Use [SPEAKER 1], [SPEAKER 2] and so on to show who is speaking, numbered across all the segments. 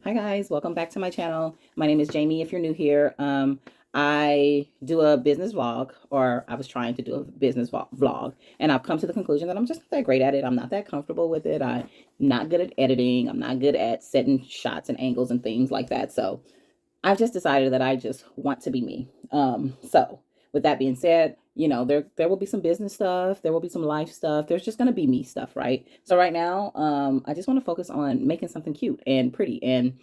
[SPEAKER 1] Hi guys, welcome back to my channel. My name is Jamie if you're new here. I do a business vlog, or I was trying to do a business vlog, and I've come to the conclusion that I'm just not that great at it. I'm not that comfortable with it. I'm not good at editing. I'm not good at setting shots and angles and things like that. So I've just decided that I just want to be me. So with that being said, there will be some business stuff, there will be some life stuff. There's just gonna be me stuff, right? So right now, I just want to focus on making something cute and pretty, and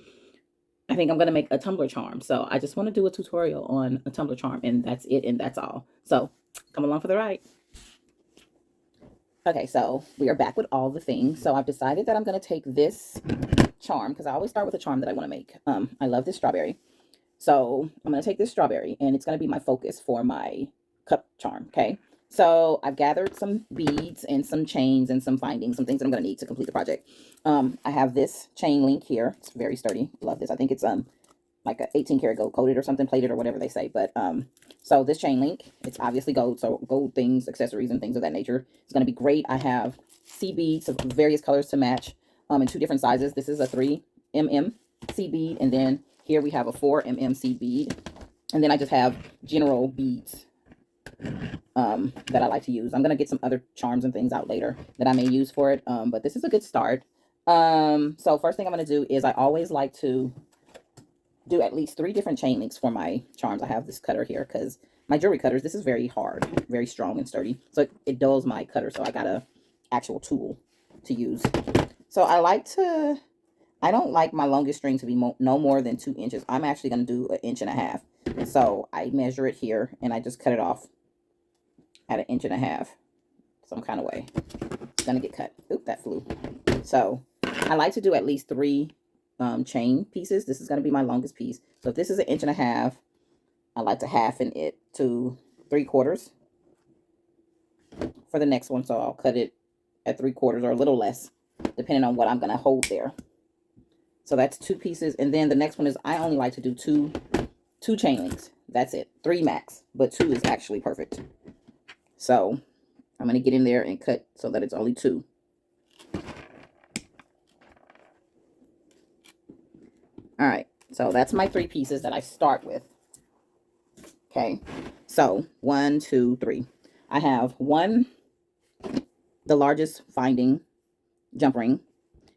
[SPEAKER 1] I think I'm gonna make a tumbler charm. So I just want to do a tutorial on a tumbler charm, and that's it, and that's all. So come along for the ride. Okay, so we are back with all the things. So I've decided that I'm gonna take this charm because I always start with a charm that I want to make. I love this strawberry. So I'm going to take this strawberry and it's going to be my focus for my cup charm. Okay. So I've gathered some beads and some chains and some findings, some things that I'm going to need to complete the project. I have this chain link here. It's very sturdy. Love this. I think it's like a 18 karat gold coated or something, plated or whatever they say. But so this chain link, it's obviously gold. So gold things, accessories and things of that nature. It's going to be great. I have seed beads of various colors to match in 2 different sizes. This is a 3mm seed bead, and then here we have a 4mm seed bead, and then I just have general beads that I like to use. I'm gonna get some other charms and things out later that I may use for it, but this is a good start. So first thing I'm gonna do is I always like to do at least 3 different chain links for my charms. I have this cutter here because my jewelry cutters, this is very hard, very strong and sturdy, so it dulls my cutter, so I got a actual tool to use. So I don't like my longest string to be no more than 2 inches. I'm actually going to do 1.5 inches. So I measure it here and I just cut it off at 1.5 inches. Some kind of way. It's going to get cut. Oop, that flew. So I like to do at least 3 chain pieces. This is going to be my longest piece. So if this is 1.5 inches, I like to halfen it to 3/4 for the next one. So I'll cut it at 3/4 or a little less, depending on what I'm going to hold there. So that's 2 pieces. And then the next one is I only like to do two chain links. That's it. 3 max, but 2 is actually perfect. So I'm going to get in there and cut so that it's only 2. All right. So that's my 3 pieces that I start with. Okay. So 1, 2, 3. I have the largest finding jump ring.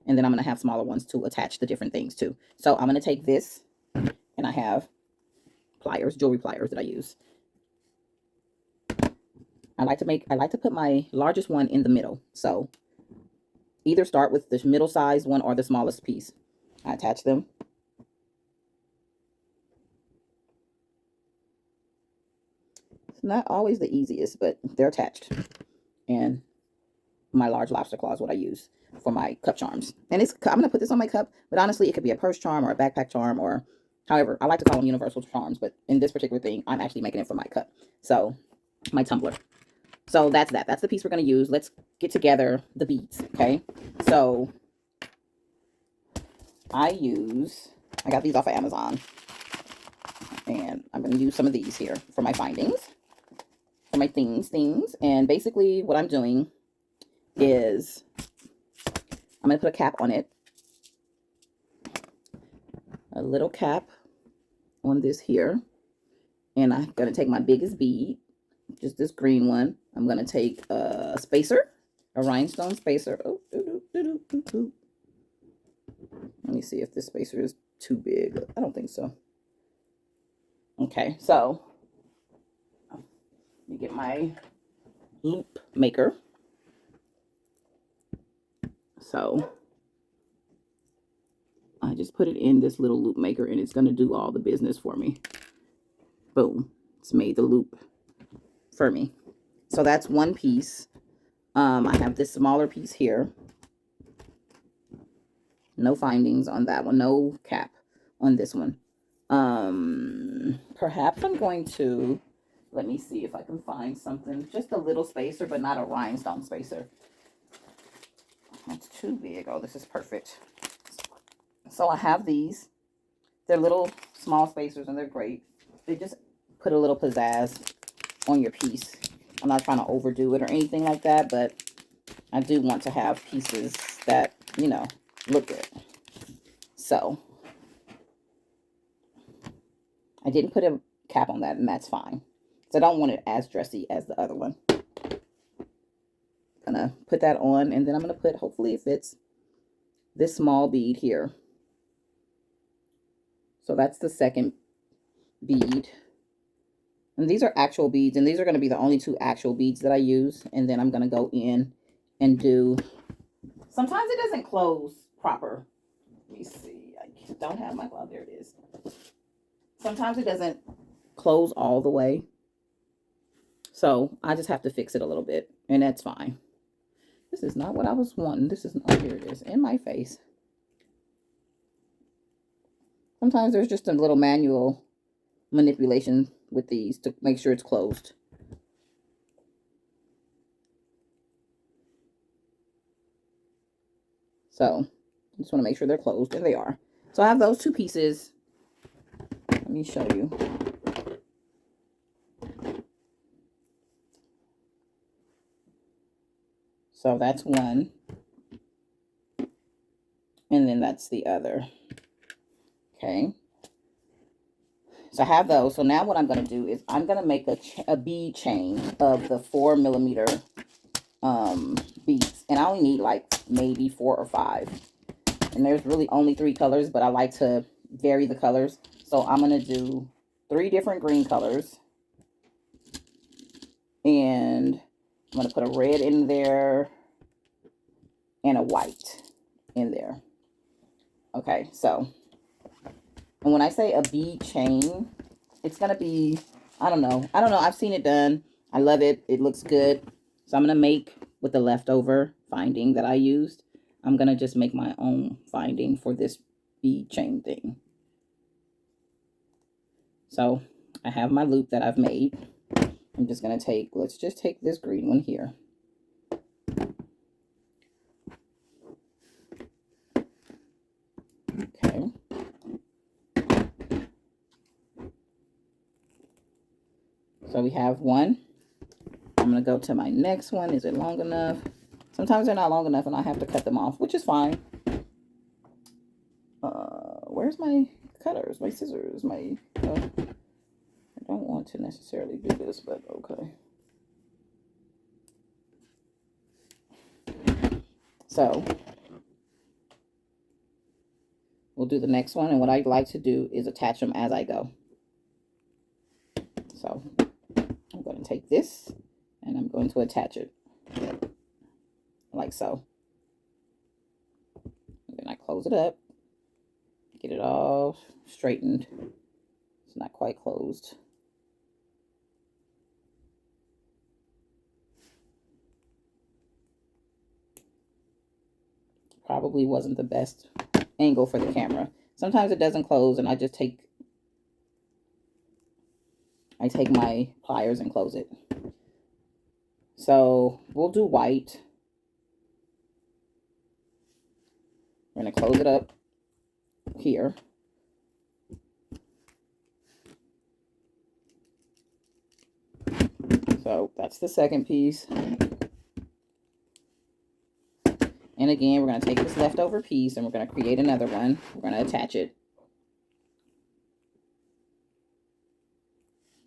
[SPEAKER 1] And then I'm going to have smaller ones to attach the different things to. So I'm going to take this, and I have pliers, jewelry pliers that I use. I like to put my largest one in the middle. So either start with the middle sized one or the smallest piece. I attach them. It's not always the easiest, but they're attached. And my large lobster claw is what I use for my cup charms. And I'm going to put this on my cup, but honestly, it could be a purse charm or a backpack charm, or however, I like to call them universal charms, but in this particular thing, I'm actually making it for my cup. So my tumbler. So that's that. That's the piece we're going to use. Let's get together the beads, okay? So I got these off of Amazon, and I'm going to use some of these here for my findings, for my things. And basically what I'm doing is I'm going to put a cap on it, a little cap on this here, and I'm going to take my biggest bead, just this green one. I'm going to take a spacer, a rhinestone spacer. Oh, let me see if this spacer is too big. I don't think so. Okay, so let me get my loop maker. So I just put it in this little loop maker, and it's going to do all the business for me. Boom. It's made the loop for me. So that's one piece. I have this smaller piece here. No findings on that one. No cap on this one. Perhaps I'm going to, let me see if I can find something. Just a little spacer, but not a rhinestone spacer. That's too big. Oh, this is perfect. So I have these. They're little small spacers, and they're great. They just put a little pizzazz on your piece. I'm not trying to overdo it or anything like that, but I do want to have pieces that, look good. So didn't put a cap on that, and that's fine. So I don't want it as dressy as the other one. Gonna put that on, and then I'm gonna put, hopefully it fits, this small bead here. So that's the second bead. And these are actual beads, and these are going to be the only 2 actual beads that I use. And then I'm going to go in and do, sometimes it doesn't close proper. Let me see. I don't have my glove. There it is. Sometimes it doesn't close all the way. So I just have to fix it a little bit, and that's fine. This is not what I was wanting. This is, oh, here it is, in my face. Sometimes there's just a little manual manipulation with these to make sure it's closed. So I just want to make sure they're closed, and they are. So I have those 2 pieces. Let me show you. So that's one, and then that's the other. Okay. So I have those. So now what I'm going to do is I'm going to make a bead chain of the 4mm beads. And I only need like maybe 4 or 5. And there's really only 3 colors, but I like to vary the colors. So I'm going to do 3 different green colors. And I'm going to put a red in there and a white in there. Okay, so, and when I say a bead chain, it's going to be, I don't know. I've seen it done. I love it. It looks good. So I'm going to make, with the leftover finding that I used, I'm going to just make my own finding for this bead chain thing. So I have my loop that I've made. I'm just going to take, let's just take this green one here. Okay. So we have one. I'm going to go to my next one. Is it long enough? Sometimes they're not long enough and I have to cut them off, which is fine. Where's my cutters, my scissors, my... I don't want to necessarily do this, but okay. So we'll do the next one, and what I like to do is attach them as I go. So I'm going to take this and I'm going to attach it like so. And then I close it up, get it all straightened. It's not quite closed. Probably wasn't the best angle for the camera. Sometimes it doesn't close, and I just take my pliers and close it. So we'll do white. We're going to close it up here. So that's the second piece. And again, we're going to take this leftover piece and we're going to create another one. We're going to attach it.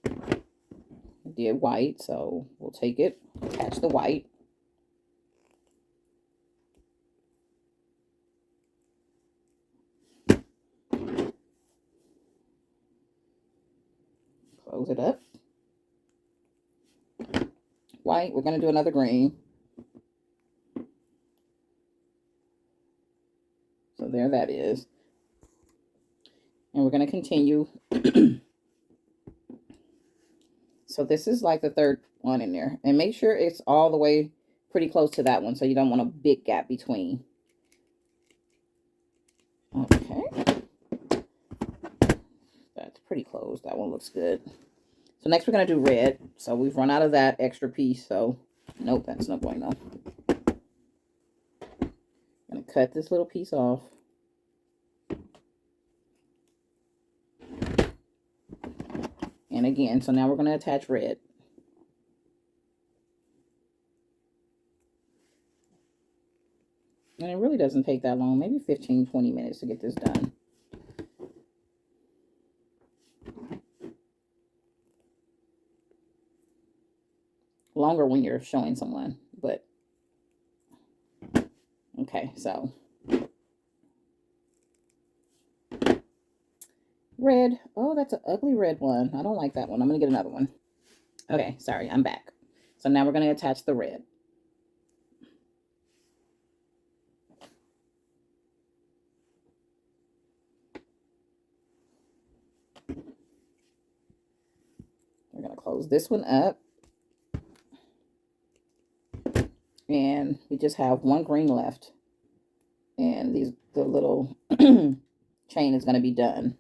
[SPEAKER 1] I did white, so we'll take it, attach the white. Close it up. White, we're going to do another green. So there that is. And we're going to continue. So this is like the third one in there. And make sure it's all the way pretty close to that one, so you don't want a big gap between. Okay. That's pretty close. That one looks good. So next we're going to do red. So we've run out of that extra piece. So nope, that's no bueno. I'm going to cut this little piece off. And again, so now we're going to attach red. And it really doesn't take that long, maybe 15-20 minutes to get this done. longer when you're showing someone, but okay, so red. Oh, that's an ugly red one. I don't like that one. I'm going to get another one. Okay, sorry, I'm back. So now we're going to attach the red. We're going to close this one up. And we just have one green left. And the little chain is going to be done.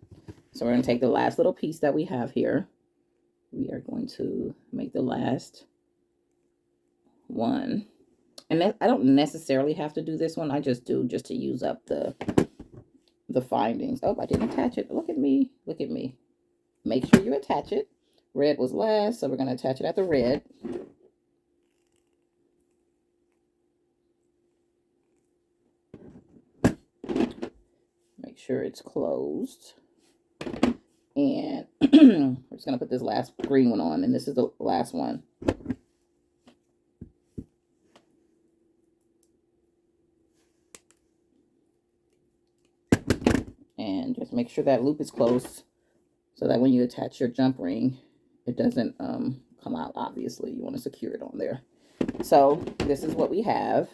[SPEAKER 1] So we're going to take the last little piece that we have here. We are going to make the last one. And I don't necessarily have to do this one. I just do just to use up the findings. Oh, I didn't attach it. Look at me. Look at me. Make sure you attach it. Red was last, so we're going to attach it at the red. Make sure it's closed. And we're just going to put this last green one on, and this is the last one. And just make sure that loop is closed so that when you attach your jump ring, it doesn't come out. Obviously, you want to secure it on there. So this is what we have.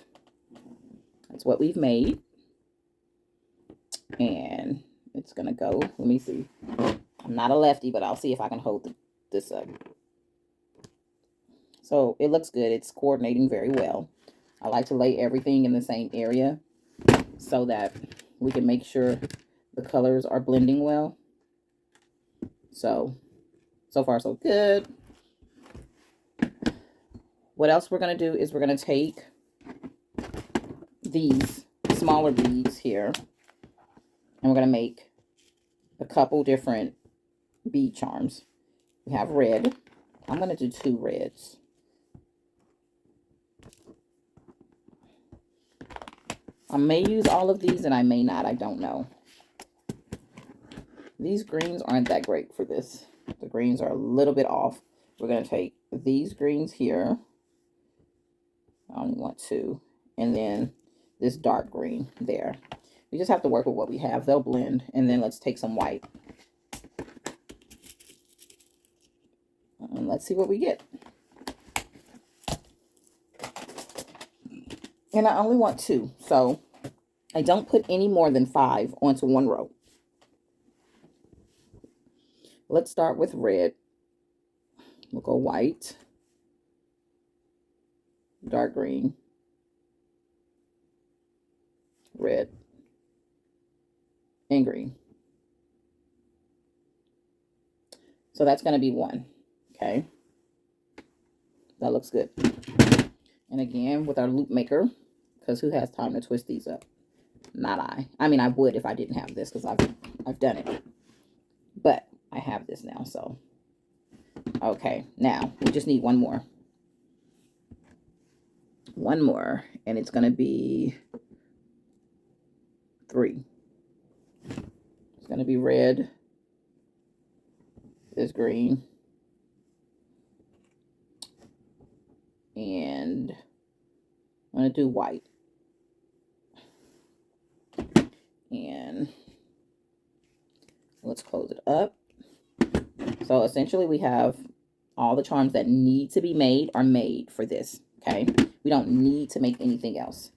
[SPEAKER 1] That's what we've made. And it's going to go. Let me see. I'm not a lefty, but I'll see if I can hold this up. So it looks good. It's coordinating very well. I like to lay everything in the same area so that we can make sure the colors are blending well. So far so good. What else we're going to do is we're going to take these smaller beads here, and we're going to make a couple different bead charms. We have red. I'm going to do 2 reds. I may use all of these and I may not. I don't know. These greens aren't that great for this. The greens are a little bit off. We're going to take these greens here. I only want 2. And then this dark green there. We just have to work with what we have. They'll blend. And then let's take some white. And let's see what we get. And I only want 2. So I don't put any more than 5 onto one row. Let's start with red. We'll go white, dark green, red, and green. So that's going to be 1. Okay. That looks good. And again, with our loop maker, because who has time to twist these up? Not I. I mean, I would if I didn't have this, because I've done it. But I have this now, so. Okay, now we just need 1 more. 1 more, and it's going to be 3. It's going to be red. This green. And I'm going to do white. And let's close it up. So essentially we have all the charms that need to be made are made for this. Okay. We don't need to make anything else.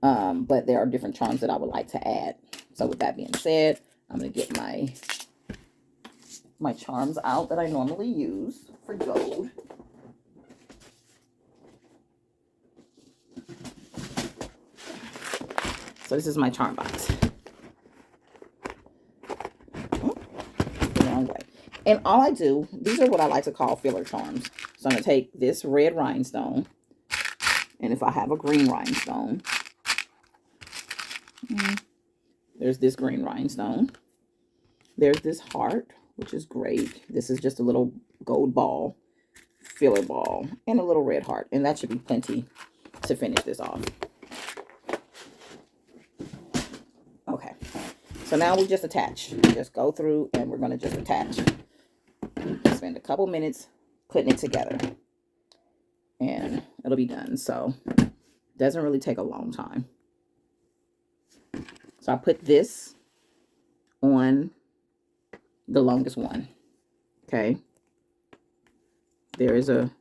[SPEAKER 1] But there are different charms that I would like to add. So with that being said, I'm going to get my charms out that I normally use for gold. So this is my charm box. The wrong way. And all I do, these are what I like to call filler charms. So I'm going to take this red rhinestone. And if I have a green rhinestone, there's this green rhinestone. There's this heart, which is great. This is just a little gold ball, filler ball, and a little red heart. And that should be plenty to finish this off. Okay, so now we just attach. Just go through and we're going to just attach. Spend a couple minutes putting it together. and it'll be done. So it doesn't really take a long time. So I put this on the longest one. Okay. There is a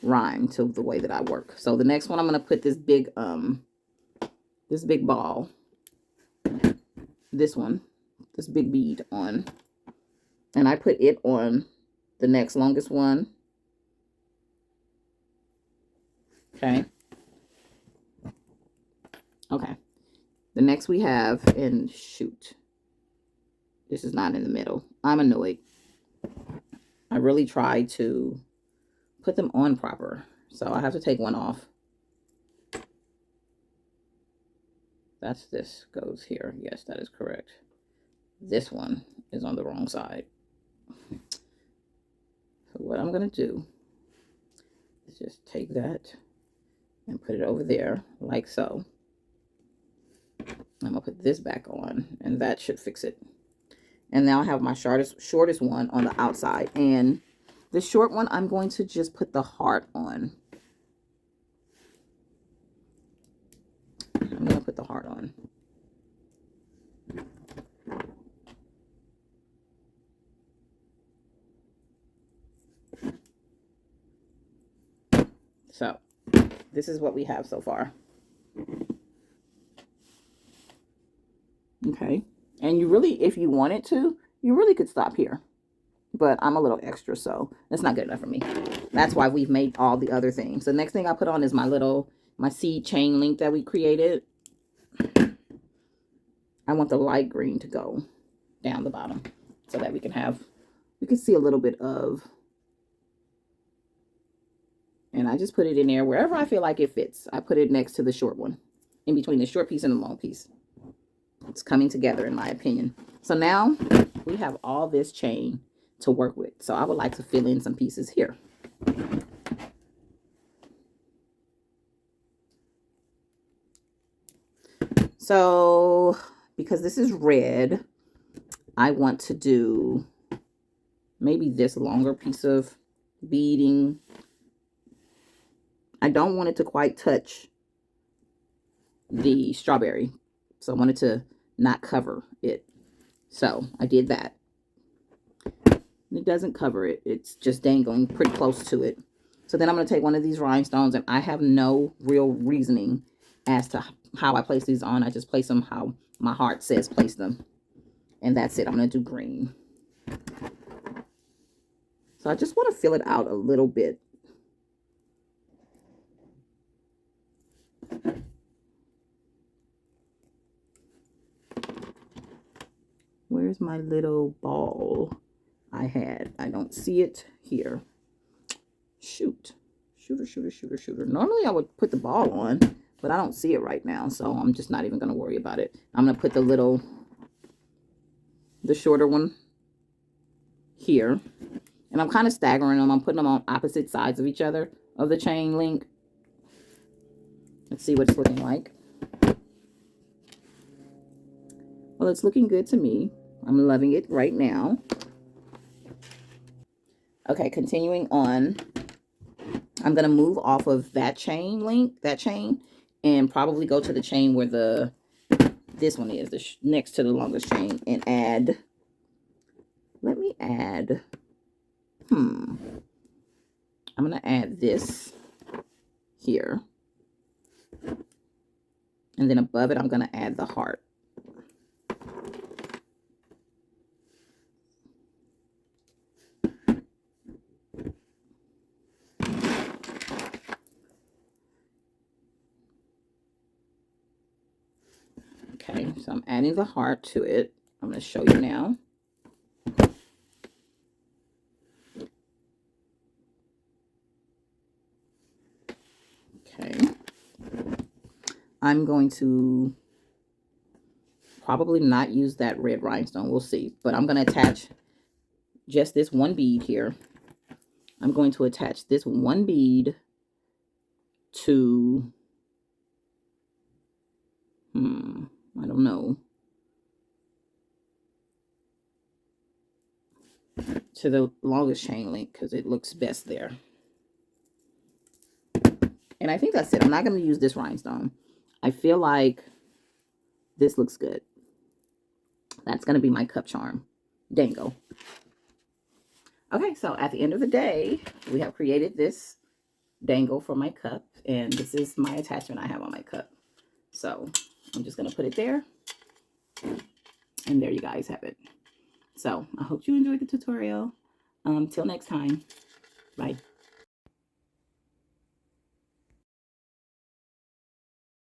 [SPEAKER 1] rhyme to the way that I work. So the next one, I'm going to put this big ball, this big bead on, and I put it on the next longest one. Okay. Okay. The next we have, and shoot, this is not in the middle. I'm annoyed. I really try to put them on proper, so I have to take one off. This goes here. Yes, that is correct. This one is on the wrong side. So what I'm going to do is just take that and put it over there like so. I'm going to put this back on, and that should fix it. And now I have my shortest one on the outside. And the short one, I'm going to just put the heart on. I'm going to put the heart on. So this is what we have so far. Okay. And you really, if you wanted to, you really could stop here. But I'm a little extra, so that's not good enough for me. That's why we've made all the other things. The next thing I put on is my seed chain link that we created. I want the light green to go down the bottom so that we can see a little bit of, and I just put it in there wherever I feel like it fits. I put it next to the short one, in between the short piece and the long piece. It's coming together, in my opinion. So now we have all this chain to work with. So I would like to fill in some pieces here. So because this is red, I want to do maybe this longer piece of beading. I don't want it to quite touch the strawberry, so I wanted to not cover it. So I did that. It doesn't cover it. It's just dangling pretty close to it. So then I'm going to take one of these rhinestones, and I have no real reasoning as to how I place these on. I just place them how my heart says place them. And that's it. I'm going to do green. So I just want to fill it out a little bit. Where's my little ball I had? I don't see it here. Shoot. Shooter. Normally I would put the ball on, but I don't see it right now, so I'm just not even going to worry about it. I'm going to put the shorter one here. And I'm kind of staggering them. I'm putting them on opposite sides of each other of the chain link. Let's see what it's looking like. Well, it's looking good to me. I'm loving it right now. Okay, continuing on. I'm going to move off of that chain link, and probably go to the chain where this one is, next to the longest chain, and add, let me add, I'm going to add this here. And then above it, I'm going to add the heart. Okay, so I'm adding the heart to it. I'm going to show you now. Okay. I'm going to probably not use that red rhinestone. We'll see. But I'm going to attach just this one bead here. I'm going to attach this one bead to, I don't know, to the longest chain link because it looks best there. And I think that's it. I'm not going to use this rhinestone. I feel like this looks good. That's going to be my cup charm dangle. Okay, so at the end of the day, we have created this dangle for my cup. And this is my attachment I have on my cup. So I'm just going to put it there. And there you guys have it. So I hope you enjoyed the tutorial. Till next time. Bye.